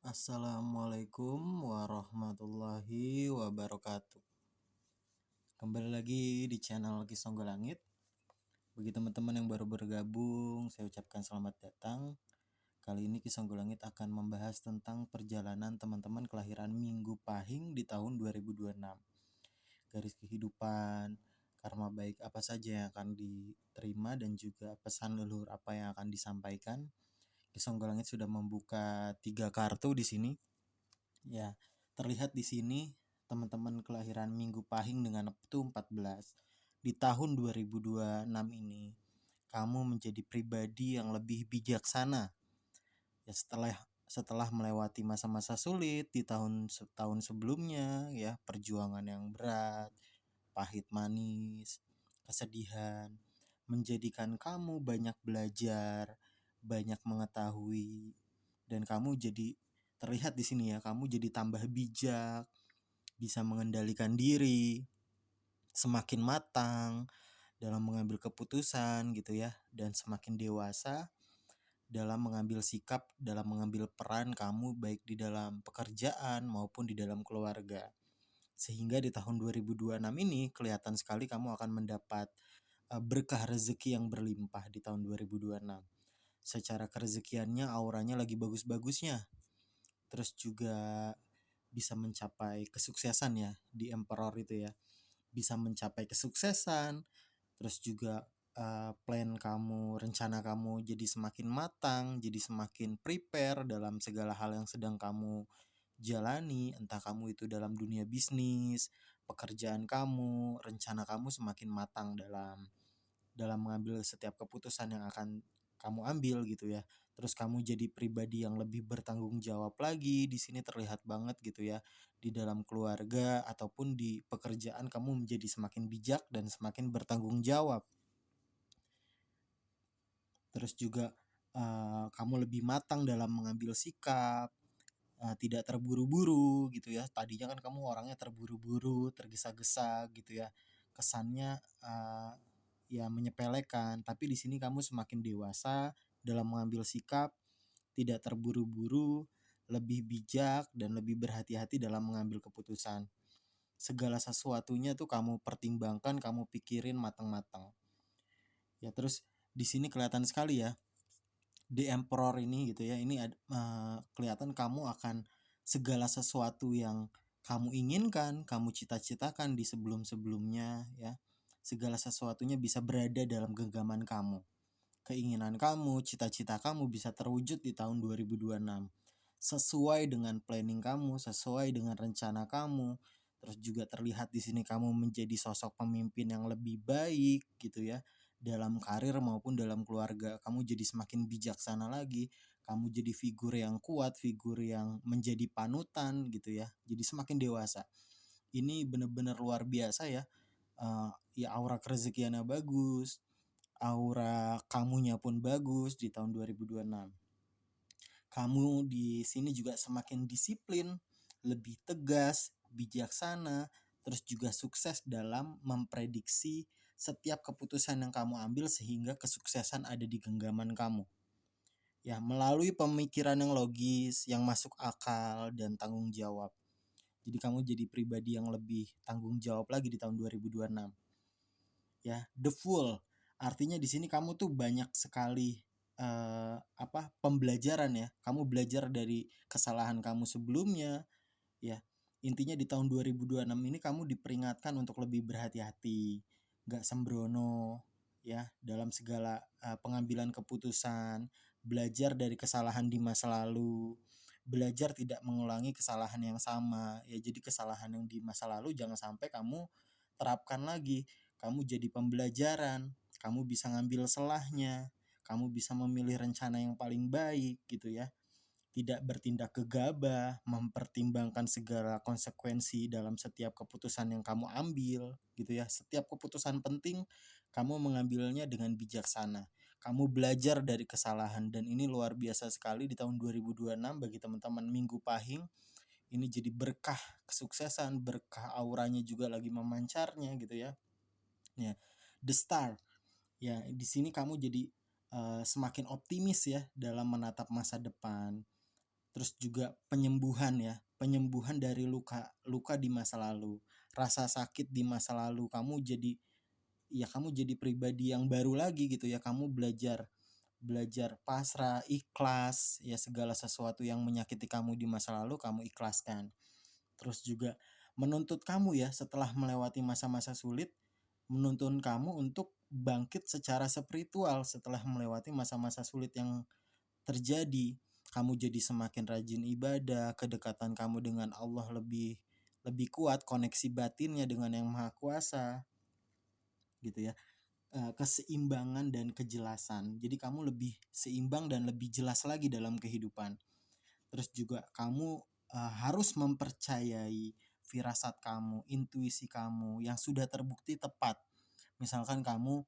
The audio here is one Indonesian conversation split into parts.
Assalamualaikum warahmatullahi wabarakatuh. Kembali lagi di channel Kisonggo Langit. Bagi teman-teman yang baru bergabung, saya ucapkan selamat datang. Kali ini Kisonggo Langit akan membahas tentang perjalanan teman-teman kelahiran Minggu Pahing di tahun 2026. Garis kehidupan, karma baik apa saja yang akan diterima dan juga pesan leluhur apa yang akan disampaikan. Kisonggo Langit sudah membuka 3 kartu di sini. Ya, terlihat di sini teman-teman kelahiran Minggu Pahing dengan Neptu 14. Di tahun 2026 ini, kamu menjadi pribadi yang lebih bijaksana. Ya, setelah melewati masa-masa sulit di tahun sebelumnya, ya, perjuangan yang berat, pahit manis, kesedihan, menjadikan kamu banyak belajar, banyak mengetahui, dan kamu jadi terlihat di sini ya, kamu jadi tambah bijak, bisa mengendalikan diri, semakin matang dalam mengambil keputusan gitu ya, dan semakin dewasa dalam mengambil sikap, dalam mengambil peran kamu baik di dalam pekerjaan maupun di dalam keluarga. Sehingga di tahun 2026 ini kelihatan sekali kamu akan mendapat berkah rezeki yang berlimpah di tahun 2026. Secara kerezekiannya auranya lagi bagus-bagusnya. Terus juga bisa mencapai kesuksesan ya di Emperor itu ya. Bisa mencapai kesuksesan, terus juga plan kamu, rencana kamu jadi semakin matang, jadi semakin prepare dalam segala hal yang sedang kamu jalani, entah kamu itu dalam dunia bisnis, pekerjaan kamu, rencana kamu semakin matang dalam mengambil setiap keputusan yang akan kamu ambil gitu ya. Terus kamu jadi pribadi yang lebih bertanggung jawab lagi. Di sini terlihat banget gitu ya. Di dalam keluarga ataupun di pekerjaan kamu menjadi semakin bijak dan semakin bertanggung jawab. Terus juga kamu lebih matang dalam mengambil sikap, tidak terburu-buru gitu ya. Tadinya kan kamu orangnya terburu-buru, tergesa-gesa gitu ya. Kesannya ya menyepelekan, tapi di sini kamu semakin dewasa dalam mengambil sikap, tidak terburu-buru, lebih bijak dan lebih berhati-hati dalam mengambil keputusan. Segala sesuatunya tuh kamu pertimbangkan, kamu pikirin matang-matang. Ya terus di sini kelihatan sekali ya, di Emperor ini gitu ya, ini kelihatan kamu akan segala sesuatu yang kamu inginkan, kamu cita-citakan di sebelum-sebelumnya ya, segala sesuatunya bisa berada dalam genggaman kamu. Keinginan kamu, cita-cita kamu bisa terwujud di tahun 2026. Sesuai dengan planning kamu, sesuai dengan rencana kamu. Terus juga terlihat di sini kamu menjadi sosok pemimpin yang lebih baik gitu ya. Dalam karir maupun dalam keluarga, kamu jadi semakin bijaksana lagi. Kamu jadi figur yang kuat, figur yang menjadi panutan gitu ya. Jadi semakin dewasa. Ini benar-benar luar biasa ya. Ya aura kerezekiannya bagus, aura kamunya pun bagus di tahun 2026. Kamu di sini juga semakin disiplin, lebih tegas, bijaksana, terus juga sukses dalam memprediksi setiap keputusan yang kamu ambil sehingga kesuksesan ada di genggaman kamu. Ya, melalui pemikiran yang logis, yang masuk akal dan tanggung jawab. Jadi kamu jadi pribadi yang lebih tanggung jawab lagi di tahun 2026. Ya, the full. Artinya di sini kamu tuh banyak sekali pembelajaran ya. Kamu belajar dari kesalahan kamu sebelumnya ya. Intinya di tahun 2026 ini kamu diperingatkan untuk lebih berhati-hati, nggak sembrono ya dalam segala pengambilan keputusan, belajar dari kesalahan di masa lalu, belajar tidak mengulangi kesalahan yang sama ya. Jadi kesalahan yang di masa lalu jangan sampai kamu terapkan lagi. Kamu jadi pembelajaran, kamu bisa ngambil selahnya, kamu bisa memilih rencana yang paling baik gitu ya. Tidak bertindak gegabah, mempertimbangkan segala konsekuensi dalam setiap keputusan yang kamu ambil gitu ya. Setiap keputusan penting kamu mengambilnya dengan bijaksana. Kamu belajar dari kesalahan dan ini luar biasa sekali di tahun 2026 bagi teman-teman Minggu Pahing. Ini jadi berkah kesuksesan, berkah auranya juga lagi memancarnya gitu ya. Ya, the star. Ya, di sini kamu jadi semakin optimis ya dalam menatap masa depan. Terus juga penyembuhan ya, penyembuhan dari luka di masa lalu, rasa sakit di masa lalu. Kamu jadi pribadi yang baru lagi gitu ya. Kamu belajar pasrah, ikhlas ya, segala sesuatu yang menyakiti kamu di masa lalu kamu ikhlaskan. Terus juga menuntut kamu ya, setelah melewati masa-masa sulit, menuntun kamu untuk bangkit secara spiritual setelah melewati masa-masa sulit yang terjadi. Kamu jadi semakin rajin ibadah, kedekatan kamu dengan Allah lebih kuat, koneksi batinnya dengan Yang Maha Kuasa gitu ya. Keseimbangan dan kejelasan. Jadi kamu lebih seimbang dan lebih jelas lagi dalam kehidupan. Terus juga kamu harus mempercayai firasat kamu, intuisi kamu yang sudah terbukti tepat. Misalkan kamu,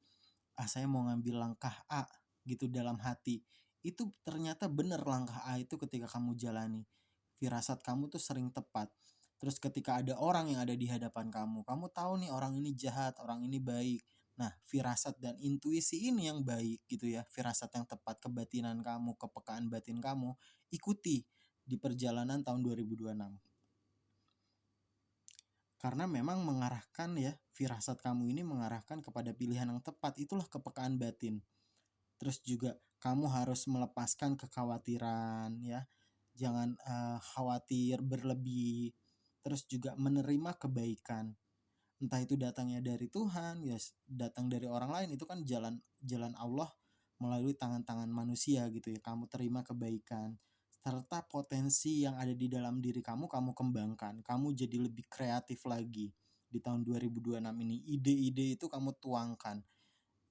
saya mau ngambil langkah A gitu dalam hati. Itu ternyata benar langkah A itu ketika kamu jalani. Firasat kamu tuh sering tepat. Terus ketika ada orang yang ada di hadapan kamu tahu nih orang ini jahat, orang ini baik. Nah, firasat dan intuisi ini yang baik gitu ya. Firasat yang tepat, kebatinan kamu, kepekaan batin kamu, ikuti di perjalanan tahun 2026. Karena memang mengarahkan ya, firasat kamu ini mengarahkan kepada pilihan yang tepat, itulah kepekaan batin. Terus juga kamu harus melepaskan kekhawatiran ya. Jangan khawatir berlebih. Terus juga menerima kebaikan. Entah itu datangnya dari Tuhan, ya datang dari orang lain, itu kan jalan Allah melalui tangan-tangan manusia gitu ya. Kamu terima kebaikan serta potensi yang ada di dalam diri kamu kembangkan. Kamu jadi lebih kreatif lagi di tahun 2026 ini. Ide-ide itu kamu tuangkan.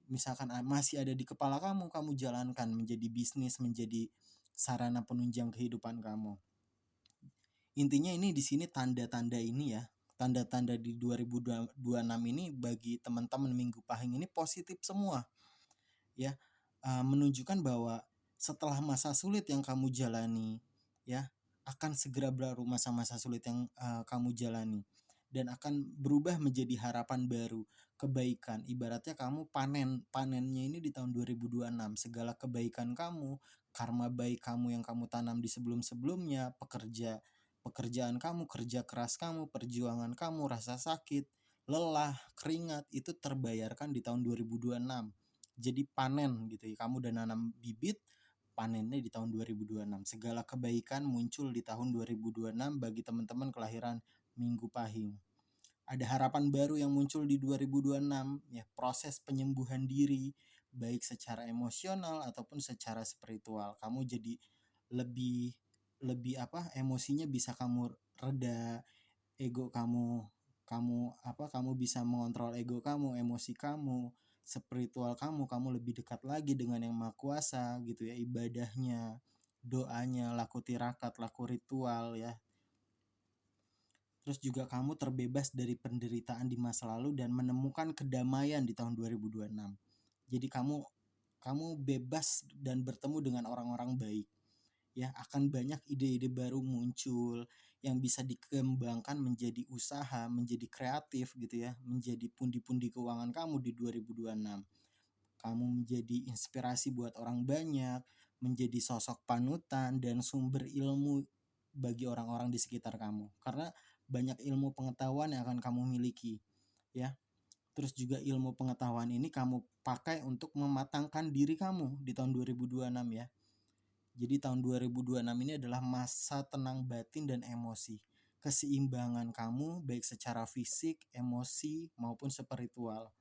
Misalkan masih ada di kepala kamu jalankan menjadi bisnis, menjadi sarana penunjang kehidupan kamu. Intinya ini di sini tanda-tanda ini ya. Tanda-tanda di 2026 ini bagi teman-teman Minggu Pahing ini positif semua. Ya, menunjukkan bahwa setelah masa sulit yang kamu jalani ya, akan segera berlalu masa-masa sulit yang kamu jalani dan akan berubah menjadi harapan baru, kebaikan. Ibaratnya kamu panennya ini di tahun 2026. Segala kebaikan kamu, karma baik kamu yang kamu tanam di sebelum-sebelumnya, pekerjaan kamu, kerja keras kamu, perjuangan kamu, rasa sakit, lelah, keringat itu terbayarkan di tahun 2026. Jadi panen gitu ya. Kamu udah nanam bibit, panennya di tahun 2026. Segala kebaikan muncul di tahun 2026 bagi teman-teman kelahiran Minggu Pahing. Ada harapan baru yang muncul di 2026 ya, proses penyembuhan diri baik secara emosional ataupun secara spiritual. Kamu jadi lebih emosinya bisa kamu reda, ego kamu bisa mengontrol ego kamu, emosi kamu, spiritual kamu lebih dekat lagi dengan Yang Maha Kuasa gitu ya. Ibadahnya, doanya, laku tirakat, laku ritual ya. Terus juga kamu terbebas dari penderitaan di masa lalu dan menemukan kedamaian di tahun 2026. Jadi kamu bebas dan bertemu dengan orang-orang baik. Ya, akan banyak ide-ide baru muncul yang bisa dikembangkan menjadi usaha, menjadi kreatif gitu ya, menjadi pundi-pundi keuangan kamu di 2026. Kamu menjadi inspirasi buat orang banyak, menjadi sosok panutan dan sumber ilmu bagi orang-orang di sekitar kamu. Karena banyak ilmu pengetahuan yang akan kamu miliki, ya. Terus juga ilmu pengetahuan ini kamu pakai untuk mematangkan diri kamu di tahun 2026 ya. Jadi tahun 2026 ini adalah masa tenang batin dan emosi. Keseimbangan kamu baik secara fisik, emosi maupun spiritual.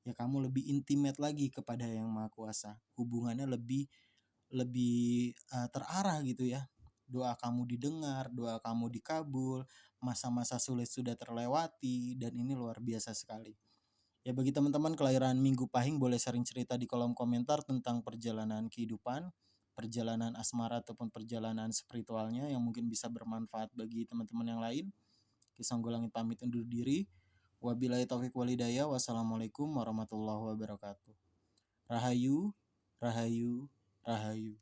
Ya kamu lebih intimate lagi kepada Yang Maha Kuasa. Hubungannya lebih terarah gitu ya. Doa kamu didengar, doa kamu dikabul, masa-masa sulit sudah terlewati dan ini luar biasa sekali. Ya bagi teman-teman kelahiran Minggu Pahing boleh sering cerita di kolom komentar tentang perjalanan kehidupan, perjalanan asmara ataupun perjalanan spiritualnya yang mungkin bisa bermanfaat bagi teman-teman yang lain. Kisonggolangit pamit undur diri. Wabillahi taufik walhidayah. Wassalamualaikum warahmatullahi wabarakatuh. Rahayu, rahayu, rahayu.